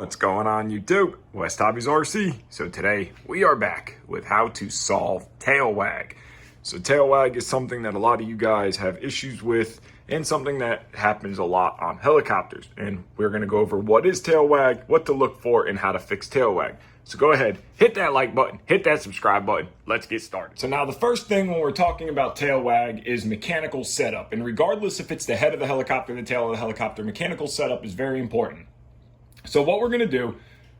What's going on YouTube? WestHobbiesRC. So today we are back with how to solve tail wag. So tail wag is something that a lot of you guys have issues with and something that happens a lot on helicopters. And we're going to go over what is tail wag, what to look for, and how to fix tail wag. So go ahead, hit that like button, hit that subscribe button. Let's get started. So now the first thing when we're talking about tail wag is mechanical setup. And regardless if it's the head of the helicopter, the tail of the helicopter, mechanical setup is very important. So what we're going to do,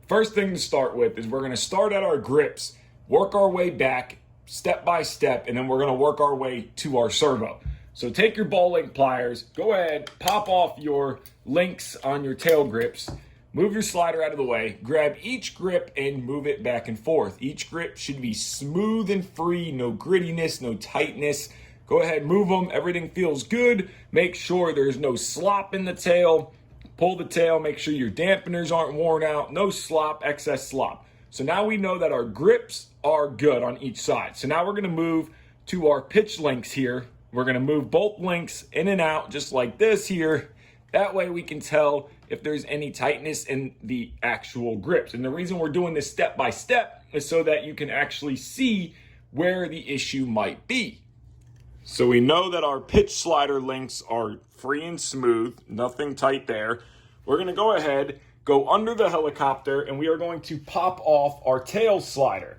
first thing to start with is we're going to start at our grips, work our way back step by step, and then we're going to work our way to our servo. So take your ball link pliers, go ahead, pop off your links on your tail grips, move your slider out of the way, grab each grip and move it back and forth. Each grip should be smooth and free, no grittiness, no tightness. Go ahead, move them, everything feels good. Make sure there's no slop in the tail. Pull the tail, make sure your dampeners aren't worn out, no slop, excess slop. So now we know that our grips are good on each side. So now we're gonna move to our pitch links here. We're gonna move both links in and out just like this here. That way we can tell if there's any tightness in the actual grips. And the reason we're doing this step by step is so that you can actually see where the issue might be. So we know that our pitch slider links are free and smooth, nothing tight there. We're gonna go ahead, go under the helicopter, and we are going to pop off our tail slider.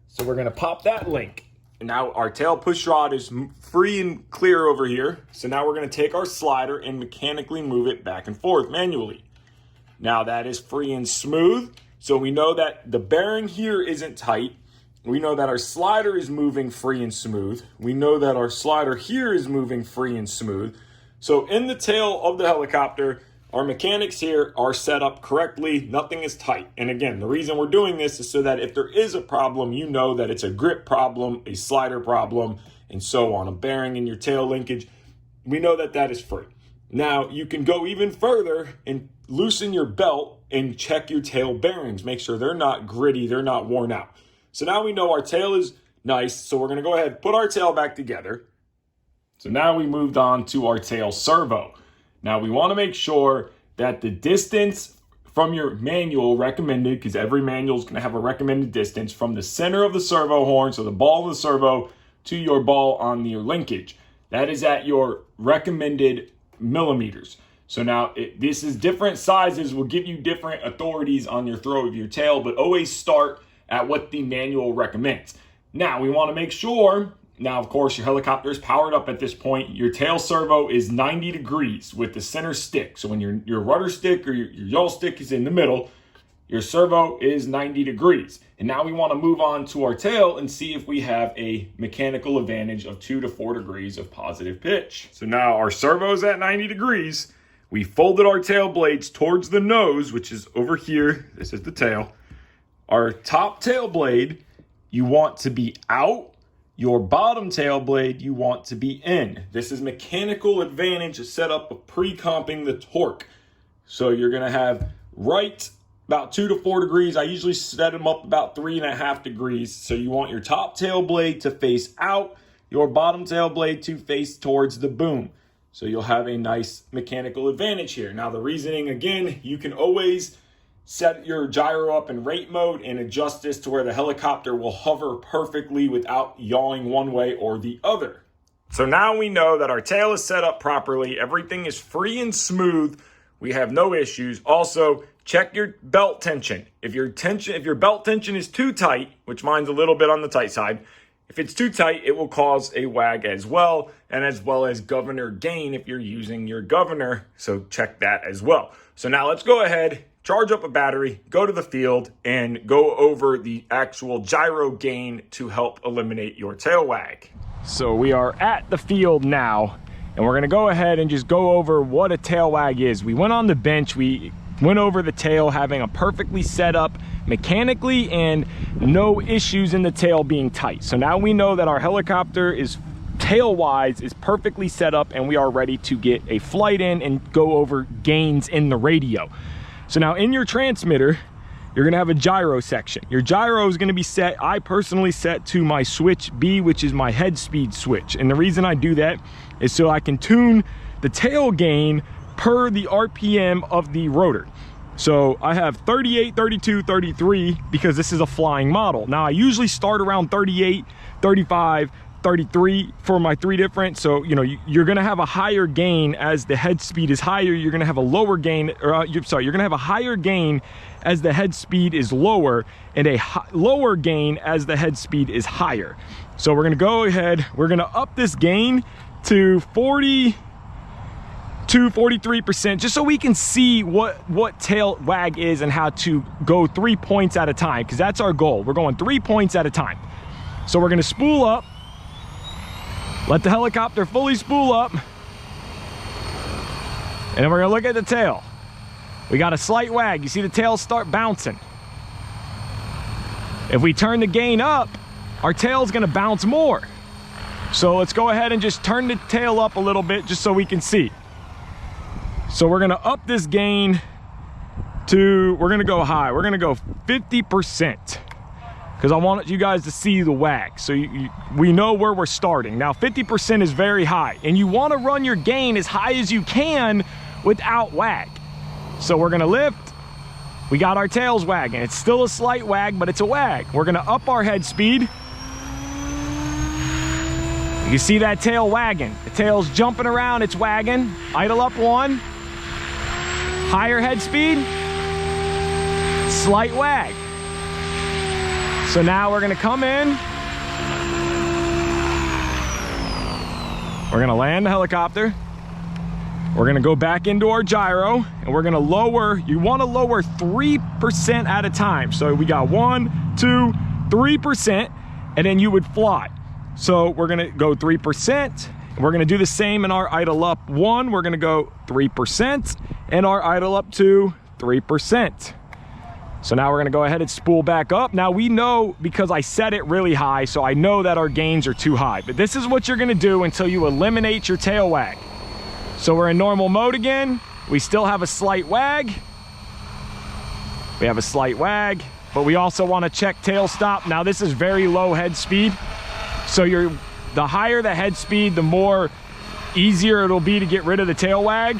So we're gonna pop that link. And now our tail push rod is free and clear over here. So now we're gonna take our slider and mechanically move it back and forth manually. Now that is free and smooth. So we know that the bearing here isn't tight. We know that our slider is moving free and smooth. We know that our slider here is moving free and smooth. So in the tail of the helicopter, our mechanics here are set up correctly. Nothing is tight. And again, the reason we're doing this is so that if there is a problem, you know that it's a grip problem, a slider problem, and so on, a bearing in your tail linkage. We know that that is free. Now you can go even further and loosen your belt and check your tail bearings. Make sure they're not gritty, they're not worn out. So now we know our tail is nice. So we're gonna go ahead and put our tail back together. So now we moved on to our tail servo. Now we wanna make sure that the distance from your manual recommended, because every manual is gonna have a recommended distance from the center of the servo horn, so the ball of the servo, to your ball on your linkage. That is at your recommended millimeters. So now this is different sizes will give you different authorities on your throw of your tail, but always start at what the manual recommends. Now we want to make sure, now of course your helicopter is powered up at this point, your tail servo is 90 degrees with the center stick. So when your rudder stick or your yaw stick is in the middle, your servo is 90 degrees. And now we want to move on to our tail and see if we have a mechanical advantage of 2 to 4 degrees of positive pitch. So now our servo is at 90 degrees. We folded our tail blades towards the nose, which is over here. This is the tail. Our top tail blade, you want to be out. Your bottom tail blade, you want to be in. This is mechanical advantage set up of pre-comping the torque. So you're gonna have right about 2 to 4 degrees. I usually set them up about 3.5 degrees. So you want your top tail blade to face out, your bottom tail blade to face towards the boom. So you'll have a nice mechanical advantage here. Now the reasoning, again, you can always set your gyro up in rate mode and adjust this to where the helicopter will hover perfectly without yawing one way or the other. So now we know that our tail is set up properly. Everything is free and smooth. We have no issues. Also, check your belt tension. If your belt tension is too tight, which mine's a little bit on the tight side, if it's too tight, it will cause a wag as well, and as well as governor gain if you're using your governor. So check that as well. So now let's go ahead, charge up a battery, go to the field, and go over the actual gyro gain to help eliminate your tail wag. So we are at the field now, and we're gonna go ahead and just go over what a tail wag is. We went on the bench, we went over the tail having a perfectly set up mechanically and no issues in the tail being tight. So now we know that our helicopter is tail-wise is perfectly set up and we are ready to get a flight in and go over gains in the radio. So now in your transmitter, you're gonna have a gyro section. Your gyro is gonna be set, I personally set to my switch B, which is my head speed switch. And the reason I do that is so I can tune the tail gain per the RPM of the rotor. So I have 38, 32, 33 because this is a flying model. Now I usually start around 38, 35, 33 for my three different. So, you know, you're gonna have a higher gain as the head speed is higher. You're gonna have a lower gain, or you're gonna have a higher gain as the head speed is lower, and a lower gain as the head speed is higher. So we're gonna go ahead, we're gonna up this gain to 43%, just so we can see what tail wag is and how to go 3 points at a time, because that's our goal. We're going 3 points at a time. So we're gonna spool up, let the helicopter fully spool up, and then we're gonna look at the tail. We got a slight wag. You see the tail start bouncing. If we turn the gain up, our tail's gonna bounce more. So let's go ahead and just turn the tail up a little bit just so we can see. So we're gonna up this gain to, we're gonna go high. We're gonna go 50%, because I want you guys to see the wag. So we know where we're starting. Now 50% is very high, and you wanna run your gain as high as you can without wag. So we're gonna lift, we got our tails wagging. It's still a slight wag, but it's a wag. We're gonna up our head speed. You see that tail wagging. The tail's jumping around, it's wagging. Idle up one. Higher head speed, slight wag. So now we're gonna come in. We're gonna land the helicopter. We're gonna go back into our gyro, and we're gonna lower, you wanna lower 3% at a time. So we got 1, 2, 3%, and then you would fly. So we're gonna go 3%. We're gonna do the same in our idle up 1. We're gonna go 3%, and our idle up 2, 3%. So now we're gonna go ahead and spool back up. Now we know, because I set it really high, so I know that our gains are too high. But this is what you're gonna do until you eliminate your tail wag. So we're in normal mode again. We still have a slight wag. We have a slight wag, but we also wanna check tail stop. Now this is very low head speed. So the higher the head speed, the more easier it'll be to get rid of the tail wag.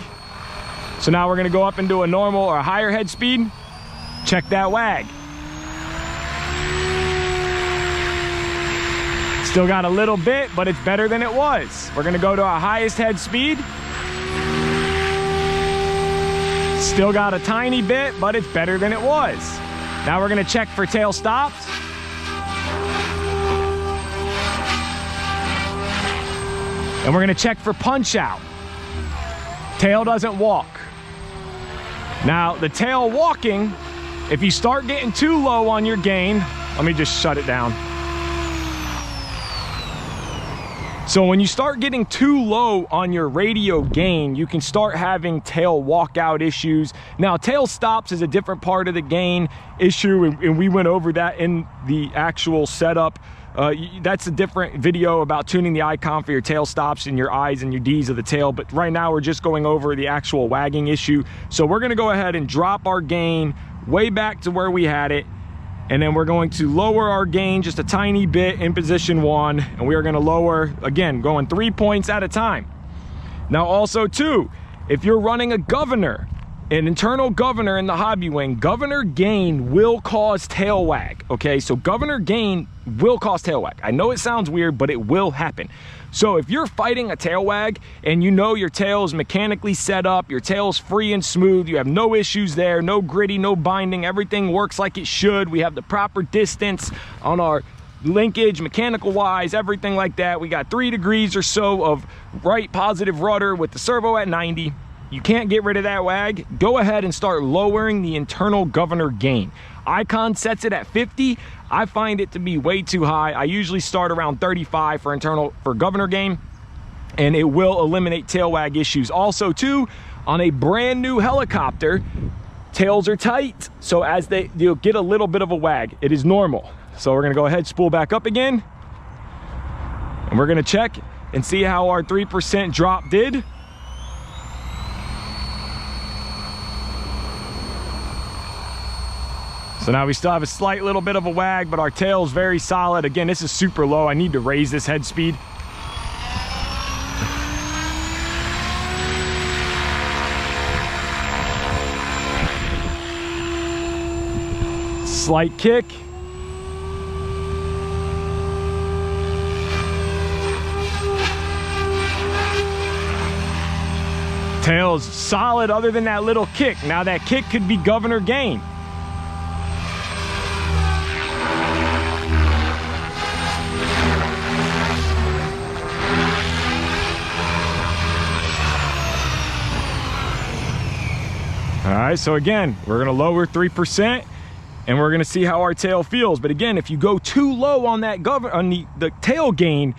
So now we're gonna go up into a normal or a higher head speed. Check that wag. Still got a little bit, but it's better than it was. We're gonna go to our highest head speed. Still got a tiny bit, but it's better than it was. Now we're gonna check for tail stops. And we're gonna check for punch out. Tail doesn't walk. Now the tail walking, if you start getting too low on your gain, let me just shut it down. So when you start getting too low on your radio gain, you can start having tail walkout issues. Now tail stops is a different part of the gain issue, and we went over that in the actual setup. That's a different video about tuning the icon for your tail stops and your I's and your D's of the tail. But right now we're just going over the actual wagging issue. So we're gonna go ahead and drop our gain way back to where we had it. And then we're going to lower our gain just a tiny bit in position 1. And we are gonna lower, again, going 3 points at a time. Now also too, if you're running a governor, an internal governor in the hobby wing, governor gain will cause tail wag, okay? So governor gain will cause tail wag. I know it sounds weird, but it will happen. So if you're fighting a tail wag and you know your tail is mechanically set up, your tail's free and smooth, you have no issues there, no gritty, no binding, everything works like it should, we have the proper distance on our linkage, mechanical wise, everything like that. We got 3 degrees or so of right positive rudder with the servo at 90. You can't get rid of that wag. Go ahead and start lowering the internal governor gain. Icon sets it at 50. I find it to be way too high. I usually start around 35 for governor gain, and it will eliminate tail wag issues. Also too, on a brand new helicopter, tails are tight, so as you'll get a little bit of a wag. It is normal. So we're gonna go ahead, spool back up again, and we're gonna check and see how our 3% drop did. So now we still have a slight little bit of a wag, but our tail is very solid. Again, this is super low. I need to raise this head speed. Slight kick. Tail's solid other than that little kick. Now that kick could be governor gain. All right, so again, we're gonna lower 3% and we're gonna see how our tail feels. But again, if you go too low on that the tail gain,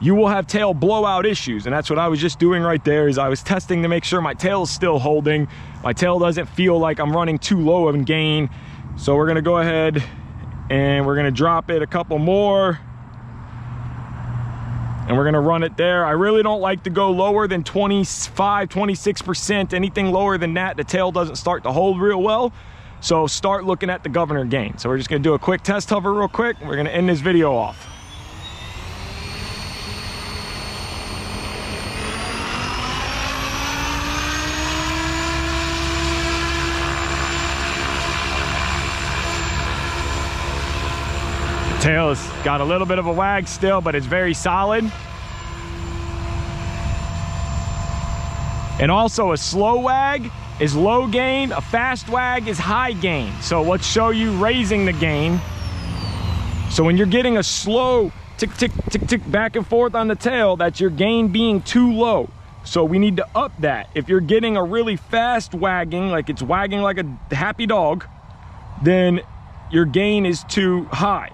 you will have tail blowout issues. And that's what I was just doing right there, is I was testing to make sure my tail is still holding. My tail doesn't feel like I'm running too low of a gain. So we're gonna go ahead and we're gonna drop it a couple more. And we're gonna run it there. I really don't like to go lower than 25, 26%. Anything lower than that, the tail doesn't start to hold real well. So start looking at the governor gain. So we're just gonna do a quick test hover real quick. And we're gonna end this video off. Tail has got a little bit of a wag still, but it's very solid. And also a slow wag is low gain, a fast wag is high gain. So let's show you raising the gain. So when you're getting a slow tick, tick, tick, tick back and forth on the tail, that's your gain being too low. So we need to up that. If you're getting a really fast wagging, like it's wagging like a happy dog, then your gain is too high.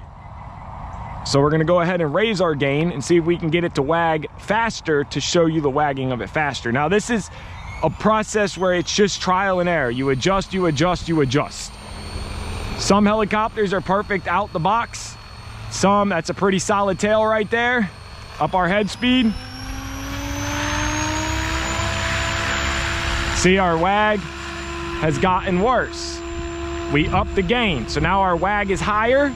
So we're gonna go ahead and raise our gain and see if we can get it to wag faster to show you the wagging of it faster. Now this is a process where it's just trial and error. You adjust, you adjust, you adjust. Some helicopters are perfect out the box. Some, that's a pretty solid tail right there. Up our head speed. See, our wag has gotten worse. We upped the gain, so now our wag is higher.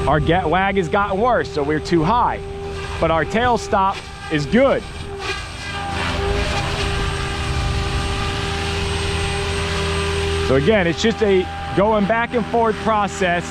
Our wag has gotten worse, so we're too high. But our tail stop is good. So again, it's just a going back and forth process.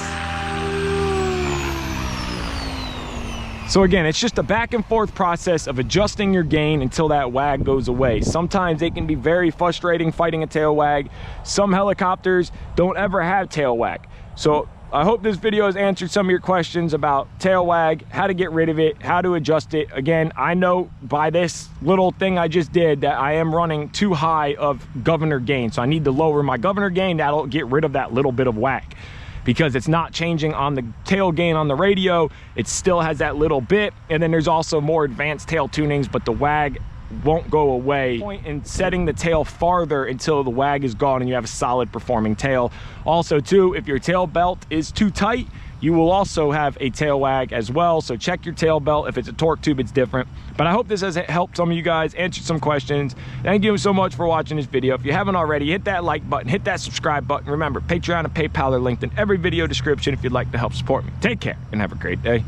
So again, it's just a back and forth process of adjusting your gain until that wag goes away. Sometimes it can be very frustrating fighting a tail wag. Some helicopters don't ever have tail wag. So I hope this video has answered some of your questions about tail wag, how to get rid of it, how to adjust it. Again, I know by this little thing I just did that I am running too high of governor gain. So I need to lower my governor gain. That'll get rid of that little bit of wag, because it's not changing on the tail gain on the radio. It still has that little bit. And then there's also more advanced tail tunings, but the wag won't go away. Point in setting the tail farther until the wag is gone and you have a solid performing tail. Also too, if your tail belt is too tight, you will also have a tail wag as well. So check your tail belt. If it's a torque tube, it's different. But I hope this has helped some of you guys, answered some questions. Thank you so much for watching this video. If you haven't already, hit that like button, hit that subscribe button. Remember, Patreon and PayPal are linked in every video description if you'd like to help support me. Take care and have a great day.